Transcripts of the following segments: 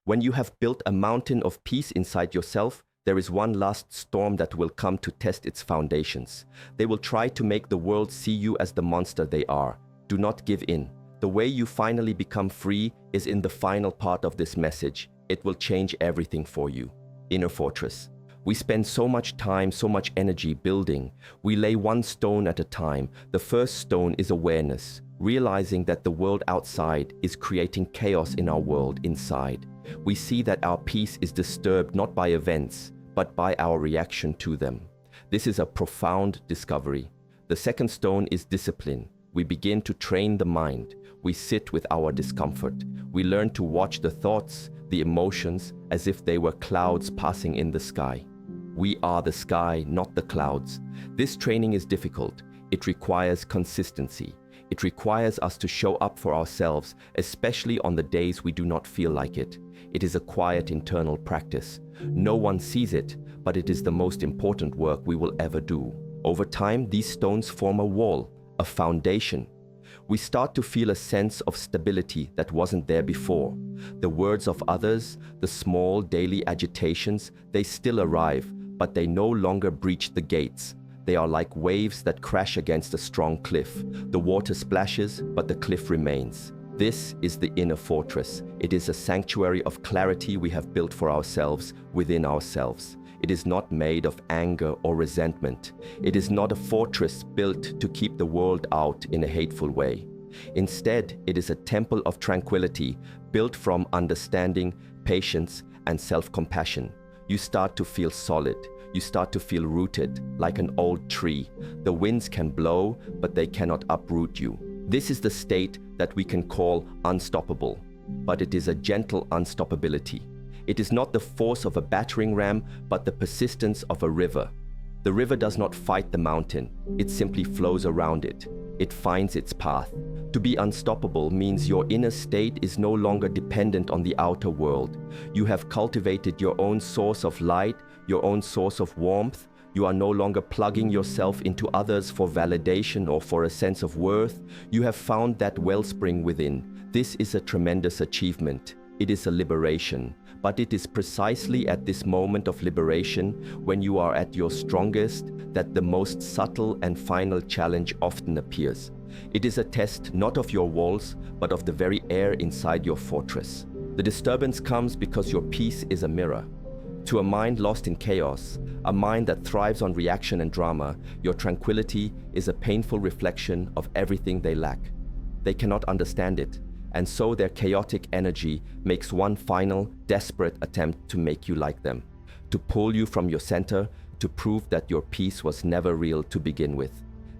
When you have built a mountain of peace inside yourself, there is one last storm that will come to test its foundations. They will try to make the world see you as the monster they are. Do not give in. The way you finally become free is in the final part of this message. It will change everything for you. Inner fortress. We spend so much time, so much energy building. We lay one stone at a time. The first stone is awareness, realizing that the world outside is creating chaos in our world inside. We see that our peace is disturbed not by events, but by our reaction to them. This is a profound discovery. The second stone is discipline. We begin to train the mind. We sit with our discomfort. We learn to watch the thoughts, the emotions, as if they were clouds passing in the sky. We are the sky, not the clouds. This training is difficult. It requires consistency. It requires us to show up for ourselves, especially on the days we do not feel like it. It is a quiet internal practice. No one sees it, but it is the most important work we will ever do. Over time, these stones form a wall, a foundation. We start to feel a sense of stability that wasn't there before. The words of others, the small daily agitations, they still arrive, but they no longer breach the gates. They are like waves that crash against a strong cliff. The water splashes, but the cliff remains. This is the inner fortress. It is a sanctuary of clarity we have built for ourselves within ourselves. It is not made of anger or resentment. It is not a fortress built to keep the world out in a hateful way. Instead, it is a temple of tranquility built from understanding, patience, and self-compassion. You start to feel solid. You start to feel rooted, like an old tree. The winds can blow, but they cannot uproot you. This is the state that we can call unstoppable, but it is a gentle unstoppability. It is not the force of a battering ram, but the persistence of a river. The river does not fight the mountain. It simply flows around it. It finds its path. To be unstoppable means your inner state is no longer dependent on the outer world. You have cultivated your own source of light, your own source of warmth. You are no longer plugging yourself into others for validation or for a sense of worth. You have found that wellspring within. This is a tremendous achievement. It is a liberation. But it is precisely at this moment of liberation, when you are at your strongest, that the most subtle and final challenge often appears. It is a test not of your walls, but of the very air inside your fortress. The disturbance comes because your peace is a mirror. To a mind lost in chaos, a mind that thrives on reaction and drama, your tranquility is a painful reflection of everything they lack. They cannot understand it, and so their chaotic energy makes one final, desperate attempt to make you like them, to pull you from your center, to prove that your peace was never real to begin with.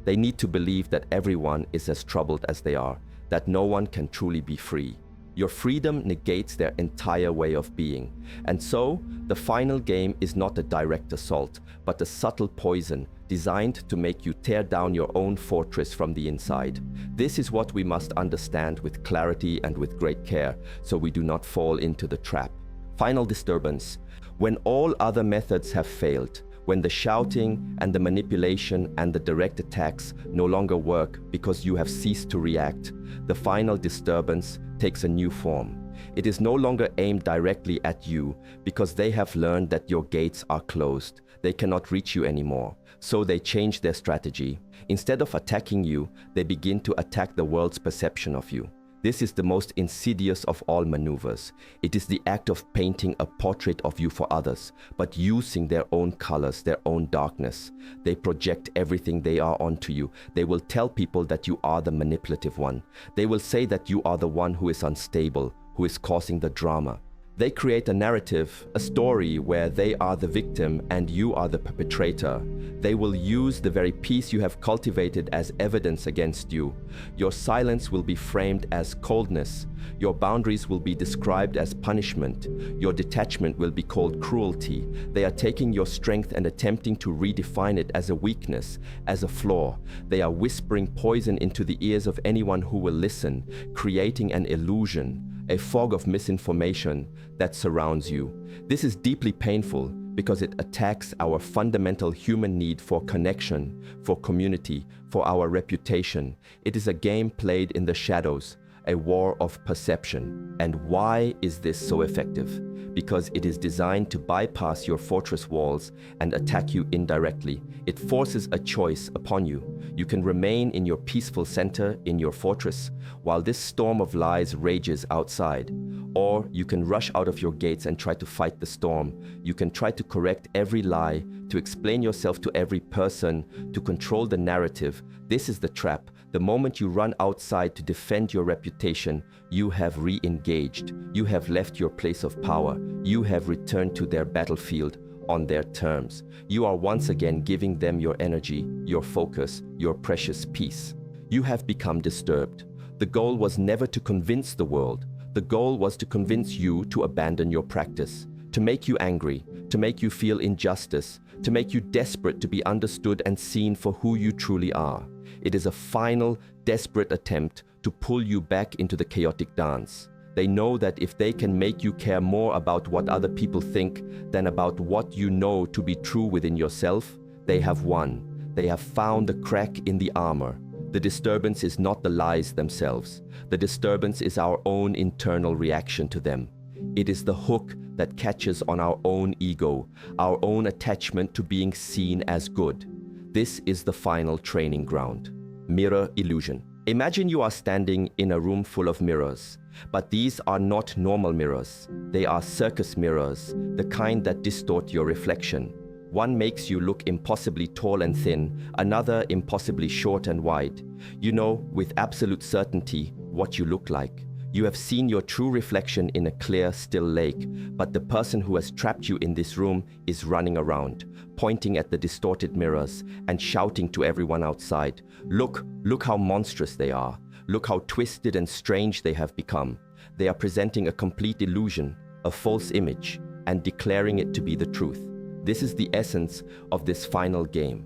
They need to believe that everyone is as troubled as they are, that no one can truly be free. Your freedom negates their entire way of being. And so, the final game is not a direct assault, but a subtle poison designed to make you tear down your own fortress from the inside. This is what we must understand with clarity and with great care, so we do not fall into the trap. Final disturbance. When all other methods have failed, when the shouting and the manipulation and the direct attacks no longer work because you have ceased to react, the final disturbance takes a new form. It is no longer aimed directly at you because they have learned that your gates are closed. They cannot reach you anymore. So they change their strategy. Instead of attacking you, they begin to attack the world's perception of you. This is the most insidious of all maneuvers. It is the act of painting a portrait of you for others, but using their own colors, their own darkness. They project everything they are onto you. They will tell people that you are the manipulative one. They will say that you are the one who is unstable, who is causing the drama. They create a narrative, a story where they are the victim and you are the perpetrator. They will use the very peace you have cultivated as evidence against you. Your silence will be framed as coldness. Your boundaries will be described as punishment. Your detachment will be called cruelty. They are taking your strength and attempting to redefine it as a weakness, as a flaw. They are whispering poison into the ears of anyone who will listen, creating an illusion, a fog of misinformation that surrounds you. This is deeply painful because it attacks our fundamental human need for connection, for community, for our reputation. It is a game played in the shadows, a war of perception. And why is this so effective? Because it is designed to bypass your fortress walls and attack you indirectly. It forces a choice upon you. You can remain in your peaceful center in your fortress while this storm of lies rages outside. Or you can rush out of your gates and try to fight the storm. You can try to correct every lie, to explain yourself to every person, to control the narrative. This is the trap. The moment you run outside to defend your reputation, you have re-engaged. You have left your place of power. You have returned to their battlefield on their terms. You are once again giving them your energy, your focus, your precious peace. You have become disturbed. The goal was never to convince the world. The goal was to convince you to abandon your practice, to make you angry, to make you feel injustice, to make you desperate to be understood and seen for who you truly are. It is a final, desperate attempt to pull you back into the chaotic dance. They know that if they can make you care more about what other people think than about what you know to be true within yourself, they have won. They have found the crack in the armor. The disturbance is not the lies themselves. The disturbance is our own internal reaction to them. It is the hook that catches on our own ego, our own attachment to being seen as good. This is the final training ground. Mirror illusion. Imagine you are standing in a room full of mirrors, but these are not normal mirrors. They are circus mirrors, the kind that distort your reflection. One makes you look impossibly tall and thin, another impossibly short and wide. You know with absolute certainty what you look like. You have seen your true reflection in a clear, still lake, but the person who has trapped you in this room is running around, pointing at the distorted mirrors and shouting to everyone outside, "Look, look how monstrous they are. Look how twisted and strange they have become." They are presenting a complete illusion, a false image, and declaring it to be the truth. This is the essence of this final game.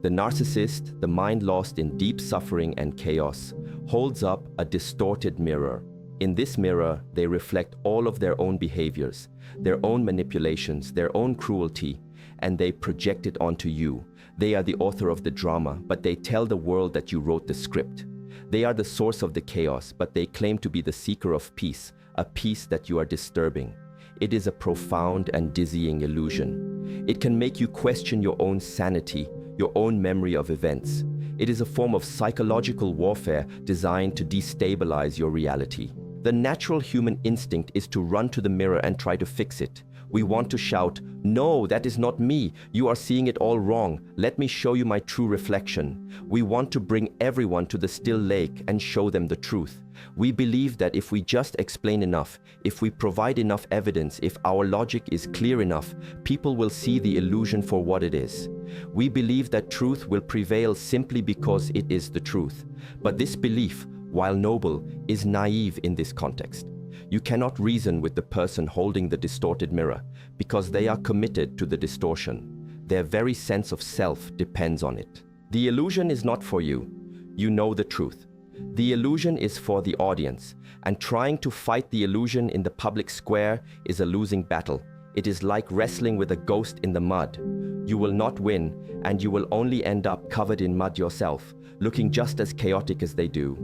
The narcissist, the mind lost in deep suffering and chaos, holds up a distorted mirror. In this mirror, they reflect all of their own behaviors, their own manipulations, their own cruelty, and they project it onto you. They are the author of the drama, but they tell the world that you wrote the script. They are the source of the chaos, but they claim to be the seeker of peace, a peace that you are disturbing. It is a profound and dizzying illusion. It can make you question your own sanity, your own memory of events. It is a form of psychological warfare designed to destabilize your reality. The natural human instinct is to run to the mirror and try to fix it. We want to shout, "No, that is not me. You are seeing it all wrong. Let me show you my true reflection." We want to bring everyone to the still lake and show them the truth. We believe that if we just explain enough, if we provide enough evidence, if our logic is clear enough, people will see the illusion for what it is. We believe that truth will prevail simply because it is the truth. But this belief, while noble, is naive in this context. You cannot reason with the person holding the distorted mirror because they are committed to the distortion. Their very sense of self depends on it. The illusion is not for you. You know the truth. The illusion is for the audience, and trying to fight the illusion in the public square is a losing battle. It is like wrestling with a ghost in the mud. You will not win, and you will only end up covered in mud yourself, looking just as chaotic as they do.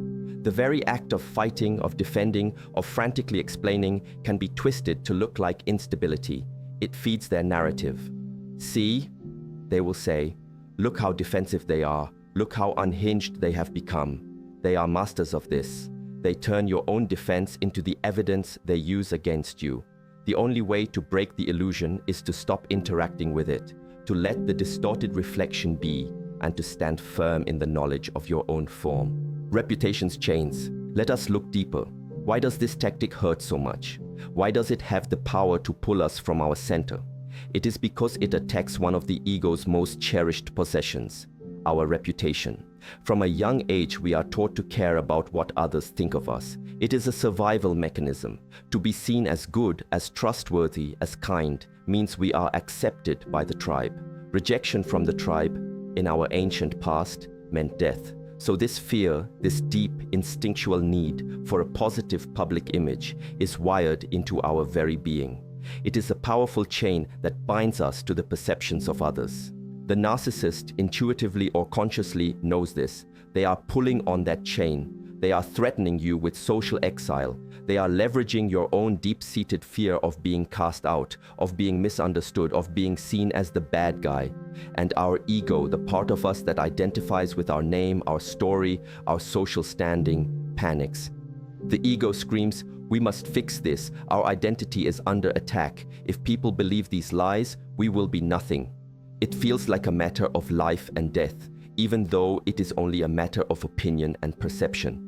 The very act of fighting, of defending, of frantically explaining can be twisted to look like instability. It feeds their narrative. "See," they will say, "look how defensive they are. Look how unhinged they have become. They are masters of this." They turn your own defense into the evidence they use against you. The only way to break the illusion is to stop interacting with it, to let the distorted reflection be, and to stand firm in the knowledge of your own form. Reputation's chains. Let us look deeper. Why does this tactic hurt so much? Why does it have the power to pull us from our center? It is because it attacks one of the ego's most cherished possessions, our reputation. From a young age, we are taught to care about what others think of us. It is a survival mechanism. To be seen as good, as trustworthy, as kind, means we are accepted by the tribe. Rejection from the tribe, in our ancient past, meant death. So this fear, this deep instinctual need for a positive public image is wired into our very being. It is a powerful chain that binds us to the perceptions of others. The narcissist, intuitively or consciously, knows this. They are pulling on that chain. They are threatening you with social exile. They are leveraging your own deep-seated fear of being cast out, of being misunderstood, of being seen as the bad guy. And our ego, the part of us that identifies with our name, our story, our social standing, panics. The ego screams, "We must fix this. Our identity is under attack. If people believe these lies, we will be nothing." It feels like a matter of life and death, even though it is only a matter of opinion and perception.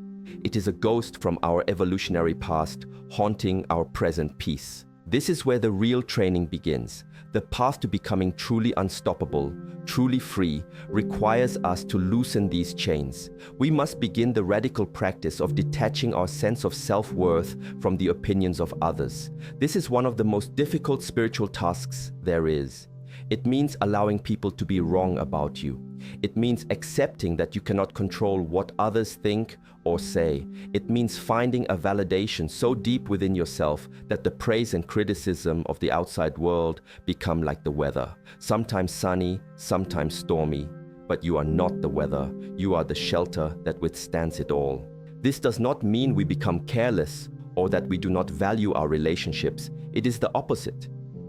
It is a ghost from our evolutionary past, haunting our present peace. This is where the real training begins. The path to becoming truly unstoppable, truly free, requires us to loosen these chains. We must begin the radical practice of detaching our sense of self-worth from the opinions of others. This is one of the most difficult spiritual tasks there is. It means allowing people to be wrong about you. It means accepting that you cannot control what others think or say. It means finding a validation so deep within yourself that the praise and criticism of the outside world become like the weather. Sometimes sunny, sometimes stormy. But you are not the weather. You are the shelter that withstands it all. This does not mean we become careless or that we do not value our relationships. It is the opposite.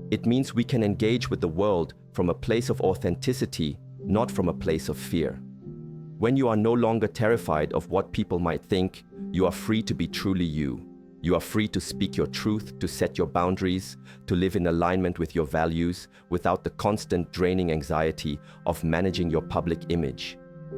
It means we can engage with the world from a place of authenticity, not from a place of fear. When you are no longer terrified of what people might think, you are free to be truly you. You are free to speak your truth, to set your boundaries, to live in alignment with your values without the constant draining anxiety of managing your public image.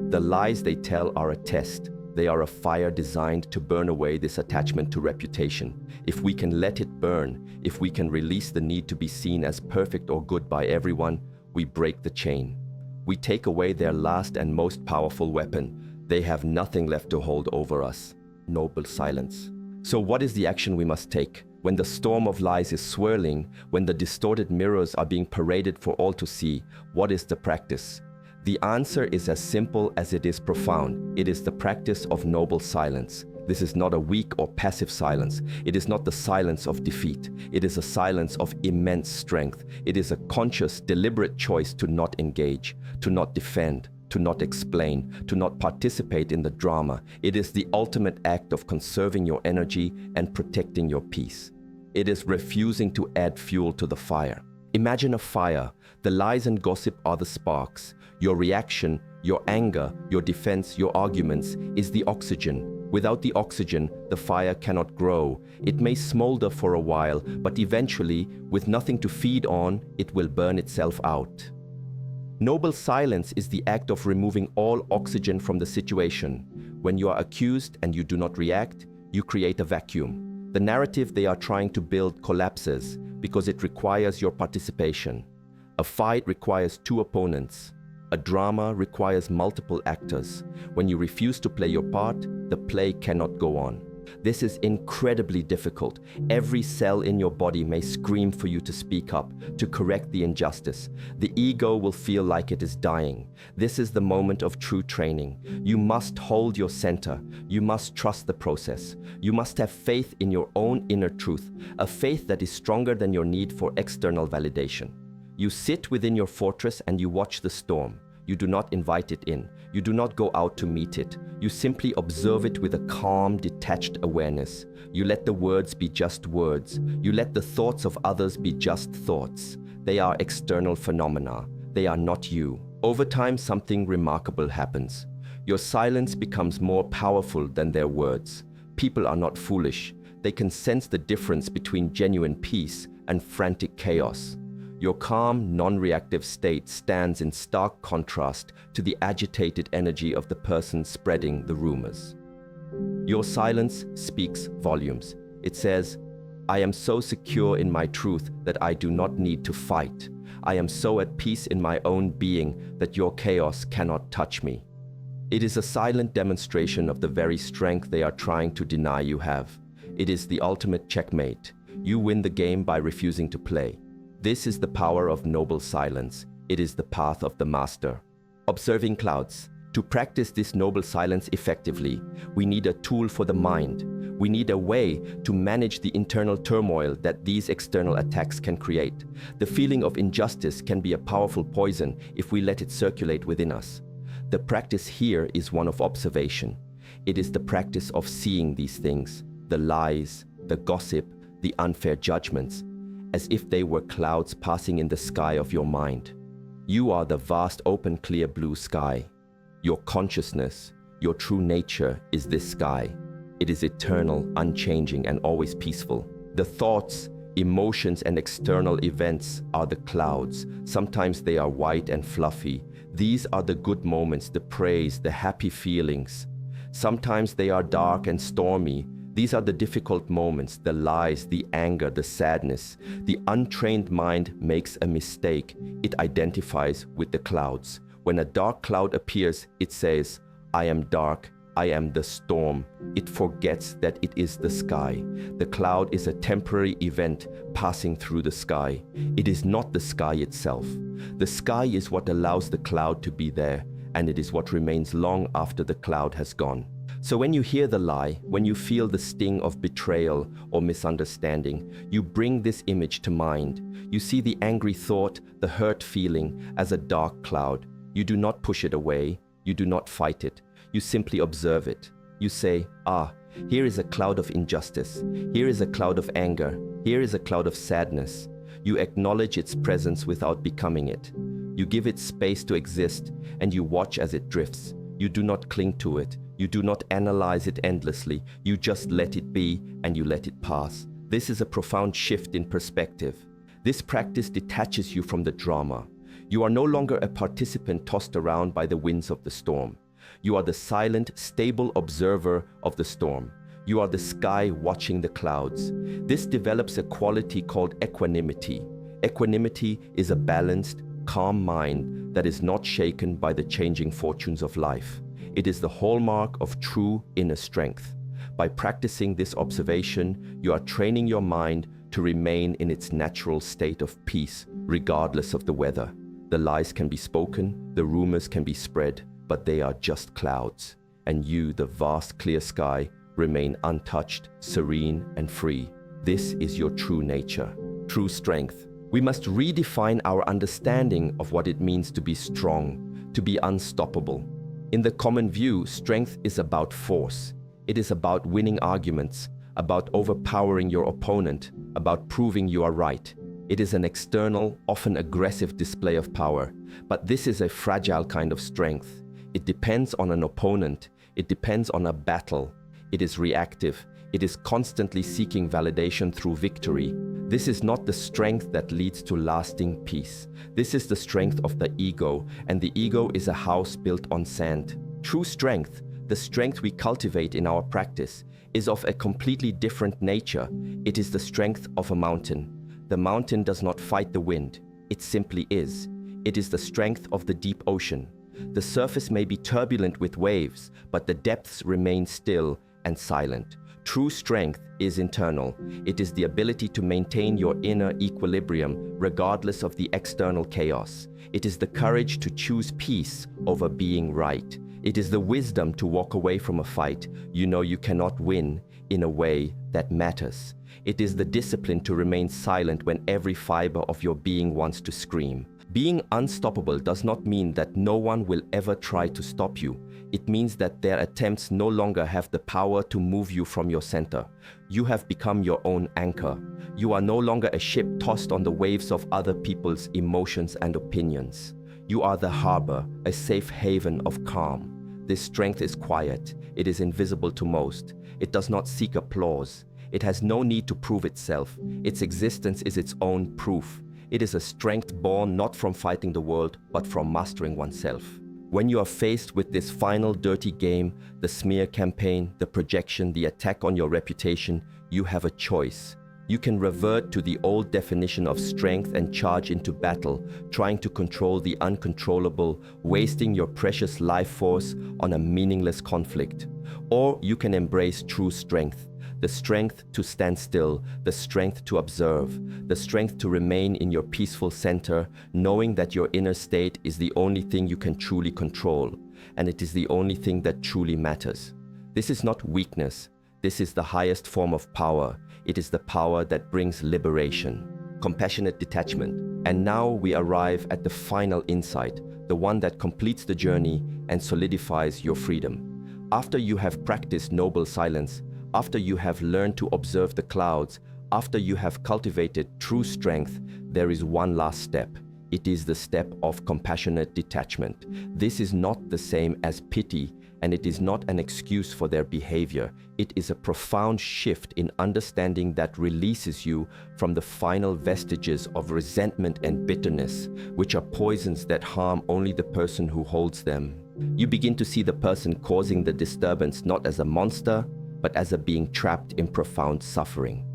The lies they tell are a test. They are a fire designed to burn away this attachment to reputation. If we can let it burn, if we can release the need to be seen as perfect or good by everyone, we break the chain. We take away their last and most powerful weapon. They have nothing left to hold over us. Noble silence. So what is the action we must take? When the storm of lies is swirling, when the distorted mirrors are being paraded for all to see, what is the practice? The answer is as simple as it is profound. It is the practice of noble silence. This is not a weak or passive silence. It is not the silence of defeat. It is a silence of immense strength. It is a conscious, deliberate choice to not engage, to not defend, to not explain, to not participate in the drama. It is the ultimate act of conserving your energy and protecting your peace. It is refusing to add fuel to the fire. Imagine a fire. The lies and gossip are the sparks. Your reaction, your anger, your defense, your arguments is the oxygen. Without the oxygen, the fire cannot grow. It may smolder for a while, but eventually, with nothing to feed on, it will burn itself out. Noble silence is the act of removing all oxygen from the situation. When you are accused and you do not react, you create a vacuum. The narrative they are trying to build collapses because it requires your participation. A fight requires two opponents. A drama requires multiple actors. When you refuse to play your part, the play cannot go on. This is incredibly difficult. Every cell in your body may scream for you to speak up, to correct the injustice. The ego will feel like it is dying. This is the moment of true training. You must hold your center. You must trust the process. You must have faith in your own inner truth, a faith that is stronger than your need for external validation. You sit within your fortress and you watch the storm. You do not invite it in. You do not go out to meet it. You simply observe it with a calm, detached awareness. You let the words be just words. You let the thoughts of others be just thoughts. They are external phenomena. They are not you. Over time, something remarkable happens. Your silence becomes more powerful than their words. People are not foolish. They can sense the difference between genuine peace and frantic chaos. Your calm, non-reactive state stands in stark contrast to the agitated energy of the person spreading the rumors. Your silence speaks volumes. It says, "I am so secure in my truth that I do not need to fight. I am so at peace in my own being that your chaos cannot touch me." It is a silent demonstration of the very strength they are trying to deny you have. It is the ultimate checkmate. You win the game by refusing to play. This is the power of noble silence. It is the path of the master. Observing clouds. To practice this noble silence effectively, we need a tool for the mind. We need a way to manage the internal turmoil that these external attacks can create. The feeling of injustice can be a powerful poison if we let it circulate within us. The practice here is one of observation. It is the practice of seeing these things, the lies, the gossip, the unfair judgments, as if they were clouds passing in the sky of your mind. You are the vast open clear blue sky. Your consciousness, your true nature is this sky. It is eternal, unchanging, and always peaceful. The thoughts, emotions, and external events are the clouds. Sometimes they are white and fluffy. These are the good moments, the praise, the happy feelings. Sometimes they are dark and stormy. These are the difficult moments, the lies, the anger, the sadness. The untrained mind makes a mistake. It identifies with the clouds. When a dark cloud appears, it says, "I am dark, I am the storm." It forgets that it is the sky. The cloud is a temporary event passing through the sky. It is not the sky itself. The sky is what allows the cloud to be there, and it is what remains long after the cloud has gone. So when you hear the lie, when you feel the sting of betrayal or misunderstanding, you bring this image to mind. You see the angry thought, the hurt feeling as a dark cloud. You do not push it away. You do not fight it. You simply observe it. You say, here is a cloud of injustice. Here is a cloud of anger. Here is a cloud of sadness. You acknowledge its presence without becoming it. You give it space to exist, and you watch as it drifts. You do not cling to it. You do not analyze it endlessly. You just let it be, and you let it pass. This is a profound shift in perspective. This practice detaches you from the drama. You are no longer a participant tossed around by the winds of the storm. You are the silent, stable observer of the storm. You are the sky watching the clouds. This develops a quality called equanimity. Equanimity is a balanced, calm mind that is not shaken by the changing fortunes of life. It is the hallmark of true inner strength. By practicing this observation, you are training your mind to remain in its natural state of peace, regardless of the weather. The lies can be spoken, the rumors can be spread, but they are just clouds. And you, the vast clear sky, remain untouched, serene, and free. This is your true nature, true strength. We must redefine our understanding of what it means to be strong, to be unstoppable. In the common view, strength is about force. It is about winning arguments, about overpowering your opponent, about proving you are right. It is an external, often aggressive display of power. But this is a fragile kind of strength. It depends on an opponent. It depends on a battle. It is reactive. It is constantly seeking validation through victory. This is not the strength that leads to lasting peace. This is the strength of the ego, and the ego is a house built on sand. True strength, the strength we cultivate in our practice, is of a completely different nature. It is the strength of a mountain. The mountain does not fight the wind. It simply is. It is the strength of the deep ocean. The surface may be turbulent with waves, but the depths remain still and silent. True strength is internal. It is the ability to maintain your inner equilibrium regardless of the external chaos. It is the courage to choose peace over being right. It is the wisdom to walk away from a fight you know you cannot win in a way that matters. It is the discipline to remain silent when every fiber of your being wants to scream. Being unstoppable does not mean that no one will ever try to stop you. It means that their attempts no longer have the power to move you from your center. You have become your own anchor. You are no longer a ship tossed on the waves of other people's emotions and opinions. You are the harbor, a safe haven of calm. This strength is quiet. It is invisible to most. It does not seek applause. It has no need to prove itself. Its existence is its own proof. It is a strength born not from fighting the world, but from mastering oneself. When you are faced with this final dirty game, the smear campaign, the projection, the attack on your reputation, you have a choice. You can revert to the old definition of strength and charge into battle, trying to control the uncontrollable, wasting your precious life force on a meaningless conflict. Or you can embrace true strength. The strength to stand still, the strength to observe, the strength to remain in your peaceful center, knowing that your inner state is the only thing you can truly control, and it is the only thing that truly matters. This is not weakness. This is the highest form of power. It is the power that brings liberation, compassionate detachment. And now we arrive at the final insight, the one that completes the journey and solidifies your freedom. After you have practiced noble silence, after you have learned to observe the clouds, after you have cultivated true strength, there is one last step. It is the step of compassionate detachment. This is not the same as pity, and it is not an excuse for their behavior. It is a profound shift in understanding that releases you from the final vestiges of resentment and bitterness, which are poisons that harm only the person who holds them. You begin to see the person causing the disturbance not as a monster, but as a being trapped in profound suffering.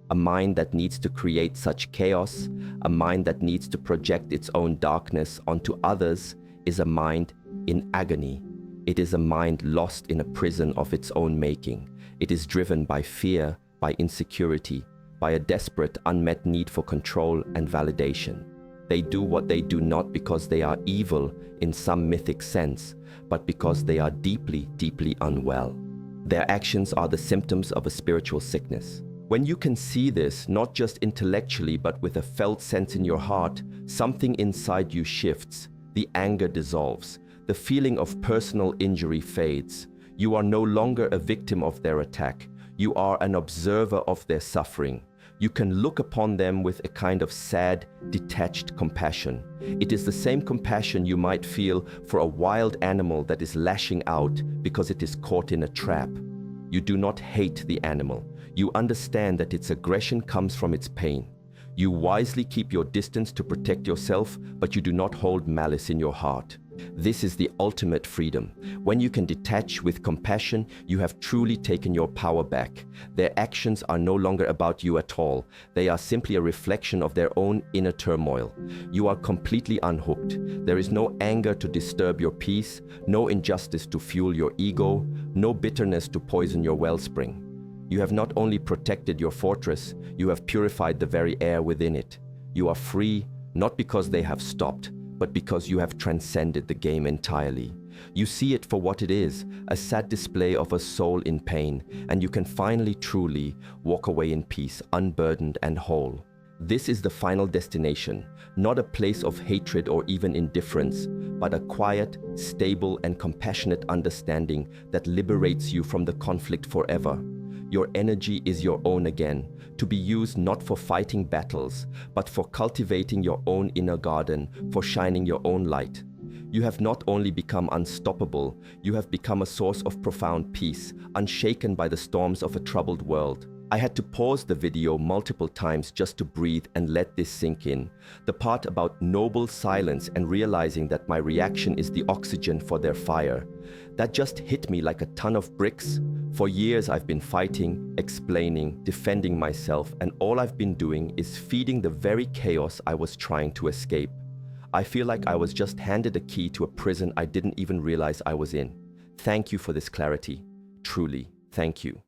A mind that needs to create such chaos, a mind that needs to project its own darkness onto others, is a mind in agony. It is a mind lost in a prison of its own making. It is driven by fear, by insecurity, by a desperate, unmet need for control and validation. They do what they do not because they are evil in some mythic sense, but because they are deeply, deeply unwell. Their actions are the symptoms of a spiritual sickness. When you can see this, not just intellectually, but with a felt sense in your heart, something inside you shifts. The anger dissolves. The feeling of personal injury fades. You are no longer a victim of their attack. You are an observer of their suffering. You can look upon them with a kind of sad, detached compassion. It is the same compassion you might feel for a wild animal that is lashing out because it is caught in a trap. You do not hate the animal. You understand that its aggression comes from its pain. You wisely keep your distance to protect yourself, but you do not hold malice in your heart. This is the ultimate freedom. When you can detach with compassion, you have truly taken your power back. Their actions are no longer about you at all. They are simply a reflection of their own inner turmoil. You are completely unhooked. There is no anger to disturb your peace, no injustice to fuel your ego, no bitterness to poison your wellspring. You have not only protected your fortress, you have purified the very air within it. You are free, not because they have stopped, but because you have transcended the game entirely. You see it for what it is, a sad display of a soul in pain, and you can finally truly walk away in peace, unburdened and whole. This is the final destination, not a place of hatred or even indifference, but a quiet, stable and compassionate understanding that liberates you from the conflict forever. Your energy is your own again, to be used not for fighting battles, but for cultivating your own inner garden, for shining your own light. You have not only become unstoppable, you have become a source of profound peace, unshaken by the storms of a troubled world. I had to pause the video multiple times just to breathe and let this sink in. The part about noble silence and realizing that my reaction is the oxygen for their fire. That just hit me like a ton of bricks. For years I've been fighting, explaining, defending myself, and all I've been doing is feeding the very chaos I was trying to escape. I feel like I was just handed a key to a prison I didn't even realize I was in. Thank you for this clarity. Truly, thank you.